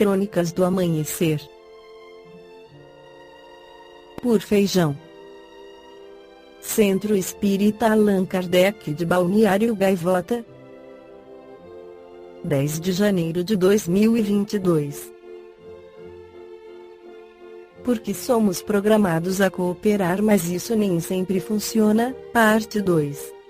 Crônicas do Amanhecer. Por Feijão. Centro Espírita Allan Kardec de Balneário Gaivota, 10 de janeiro de 2022. Porque somos programados a cooperar, mas isso nem sempre funciona. Parte 2.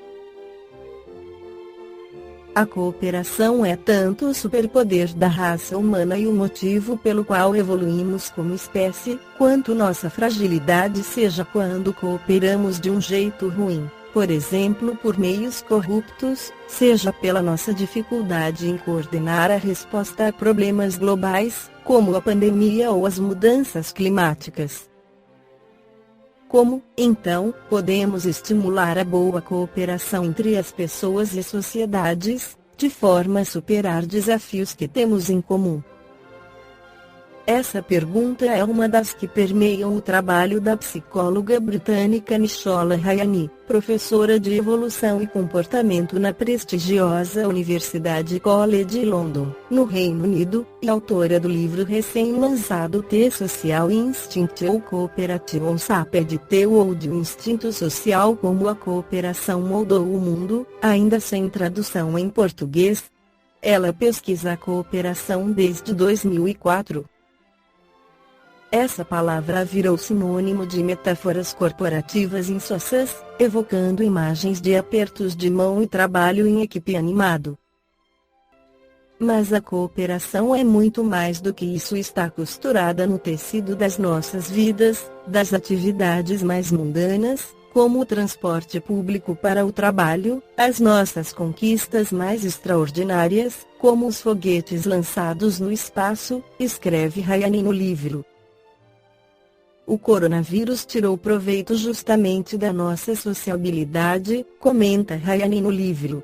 A cooperação é tanto o superpoder da raça humana e o motivo pelo qual evoluímos como espécie, quanto nossa fragilidade, seja quando cooperamos de um jeito ruim, por exemplo por meios corruptos, seja pela nossa dificuldade em coordenar a resposta a problemas globais, como a pandemia ou as mudanças climáticas. Como, então, podemos estimular a boa cooperação entre as pessoas e sociedades, de forma a superar desafios que temos em comum? Essa pergunta é uma das que permeiam o trabalho da psicóloga britânica Nishola Hayani, professora de Evolução e Comportamento na prestigiosa Universidade College London, no Reino Unido, e autora do livro recém-lançado The Social Instinct ou Cooperation Saped ou de O Instinto Social, como a cooperação moldou o mundo, ainda sem tradução em português. Ela pesquisa a cooperação desde 2004. Essa palavra virou sinônimo de metáforas corporativas insossas, evocando imagens de apertos de mão e trabalho em equipe animado. Mas a cooperação é muito mais do que isso, está costurada no tecido das nossas vidas, das atividades mais mundanas, como o transporte público para o trabalho, as nossas conquistas mais extraordinárias, como os foguetes lançados no espaço, escreve Hayani no livro. O coronavírus tirou proveito justamente da nossa sociabilidade, comenta Hayani no livro.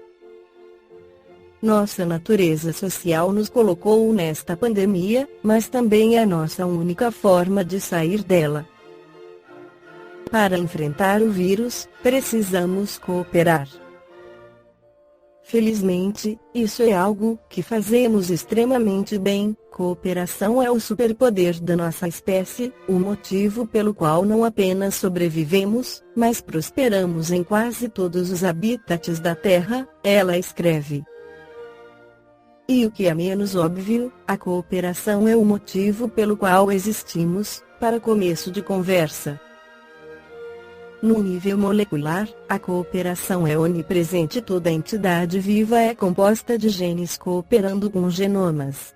Nossa natureza social nos colocou nesta pandemia, mas também é a nossa única forma de sair dela. Para enfrentar o vírus, precisamos cooperar. Felizmente, isso é algo que fazemos extremamente bem. Cooperação é o superpoder da nossa espécie, o motivo pelo qual não apenas sobrevivemos, mas prosperamos em quase todos os habitats da Terra, ela escreve. E o que é menos óbvio, a cooperação é o motivo pelo qual existimos, para começo de conversa. No nível molecular, a cooperação é onipresente. Toda entidade viva é composta de genes cooperando com genomas.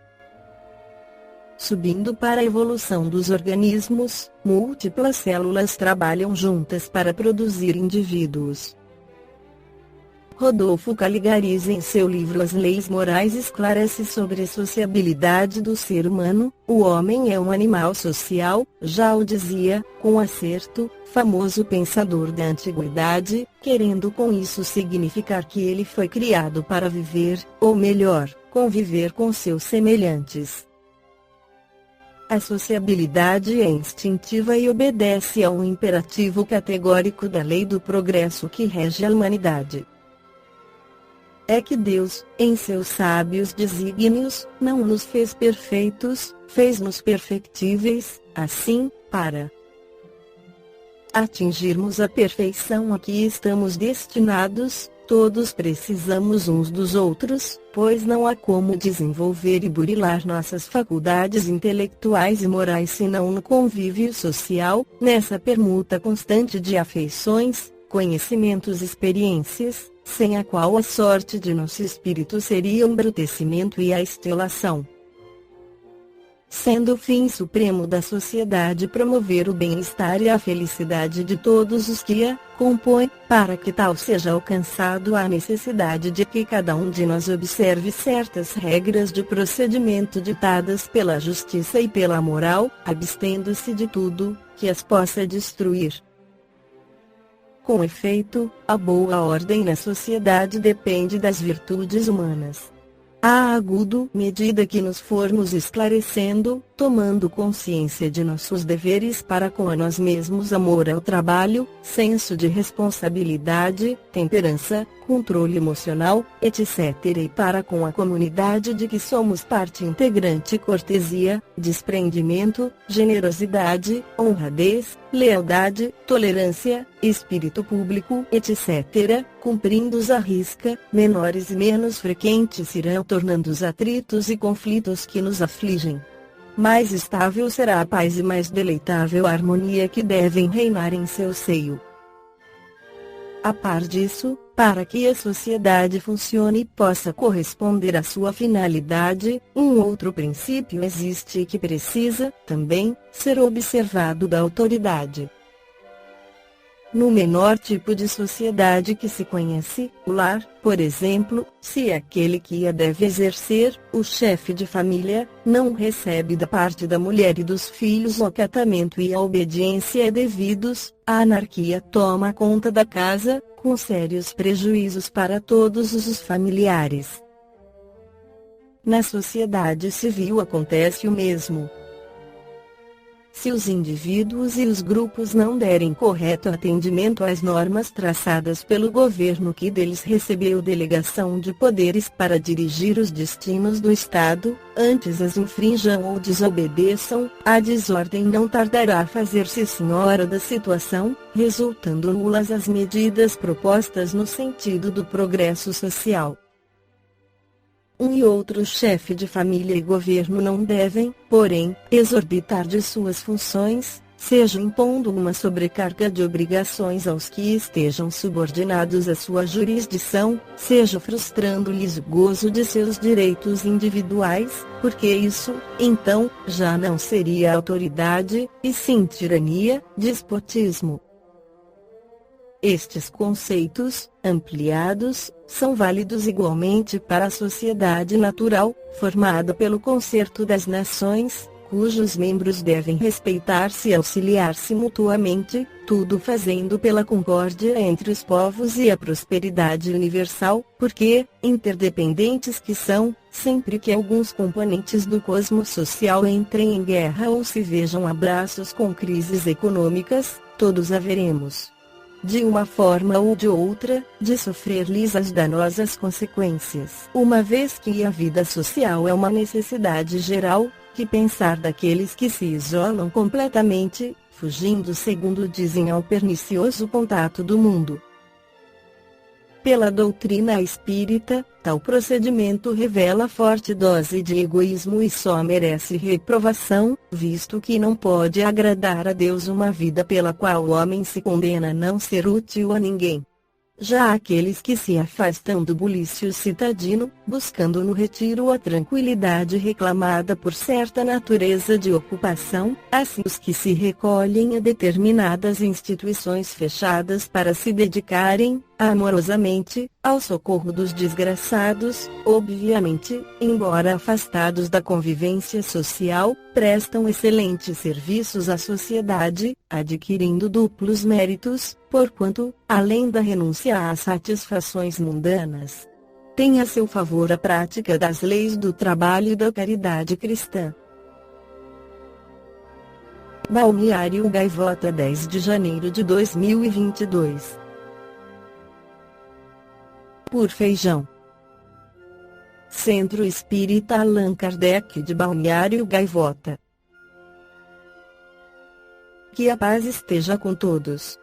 Subindo para a evolução dos organismos, múltiplas células trabalham juntas para produzir indivíduos. Rodolfo Caligari, em seu livro As Leis Morais, esclarece sobre a sociabilidade do ser humano. O homem é um animal social, já o dizia, com acerto, famoso pensador da antiguidade, querendo com isso significar que ele foi criado para viver, ou melhor, conviver com seus semelhantes. A sociabilidade é instintiva e obedece a um imperativo categórico da lei do progresso que rege a humanidade. É que Deus, em seus sábios desígnios, não nos fez perfeitos, fez-nos perfectíveis, assim, para atingirmos a perfeição a que estamos destinados, todos precisamos uns dos outros, pois não há como desenvolver e burilar nossas faculdades intelectuais e morais senão no convívio social, nessa permuta constante de afeições, conhecimentos e experiências, sem a qual a sorte de nosso espírito seria o embrutecimento e a estelação. Sendo o fim supremo da sociedade promover o bem-estar e a felicidade de todos os que a compõem, para que tal seja alcançado há necessidade de que cada um de nós observe certas regras de procedimento ditadas pela justiça e pela moral, abstendo-se de tudo que as possa destruir. Com efeito, a boa ordem na sociedade depende das virtudes humanas. a agudo medida que nos formos esclarecendo, tomando consciência de nossos deveres para com a nós mesmos, amor ao trabalho, senso de responsabilidade, temperança, controle emocional, etc. e para com a comunidade de que somos parte integrante, cortesia, desprendimento, generosidade, honradez, lealdade, tolerância, espírito público, etc., cumprindo-os à risca, menores e menos frequentes irão tornando os atritos e conflitos que nos afligem. Mais estável será a paz e mais deleitável a harmonia que devem reinar em seu seio. A par disso, para que a sociedade funcione e possa corresponder à sua finalidade, um outro princípio existe que precisa, também, ser observado da autoridade. No menor tipo de sociedade que se conhece, o lar, por exemplo, se aquele que a deve exercer, o chefe de família, não recebe da parte da mulher e dos filhos o acatamento e a obediência devidos, a anarquia toma conta da casa, com sérios prejuízos para todos os familiares. Na sociedade civil acontece o mesmo. Se os indivíduos e os grupos não derem correto atendimento às normas traçadas pelo governo que deles recebeu delegação de poderes para dirigir os destinos do Estado, antes as infrinjam ou desobedeçam, a desordem não tardará a fazer-se senhora da situação, resultando nulas as medidas propostas no sentido do progresso social. Um e outro chefe de família e governo não devem, porém, exorbitar de suas funções, seja impondo uma sobrecarga de obrigações aos que estejam subordinados à sua jurisdição, seja frustrando-lhes o gozo de seus direitos individuais, porque isso, então, já não seria autoridade, e sim tirania, despotismo. Estes conceitos, ampliados, são válidos igualmente para a sociedade natural, formada pelo concerto das nações, cujos membros devem respeitar-se e auxiliar-se mutuamente, tudo fazendo pela concórdia entre os povos e a prosperidade universal, porque, interdependentes que são, sempre que alguns componentes do cosmos social entrem em guerra ou se vejam a braços com crises econômicas, todos haveremos, de uma forma ou de outra, de sofrer-lhes as danosas consequências. Uma vez que a vida social é uma necessidade geral, que pensar daqueles que se isolam completamente, fugindo segundo dizem ao pernicioso contato do mundo. Pela doutrina espírita, tal procedimento revela forte dose de egoísmo e só merece reprovação, visto que não pode agradar a Deus uma vida pela qual o homem se condena a não ser útil a ninguém. Já aqueles que se afastam do bulício citadino, buscando no retiro a tranquilidade reclamada por certa natureza de ocupação, assim os que se recolhem a determinadas instituições fechadas para se dedicarem, amorosamente, ao socorro dos desgraçados, obviamente, embora afastados da convivência social, prestam excelentes serviços à sociedade, adquirindo duplos méritos, porquanto, além da renúncia às satisfações mundanas, tem a seu favor a prática das leis do trabalho e da caridade cristã. Balneário Gaivota, 10 de janeiro de 2022. Por Feijão. Centro Espírita Allan Kardec de Balneário Gaivota. Que a paz esteja com todos.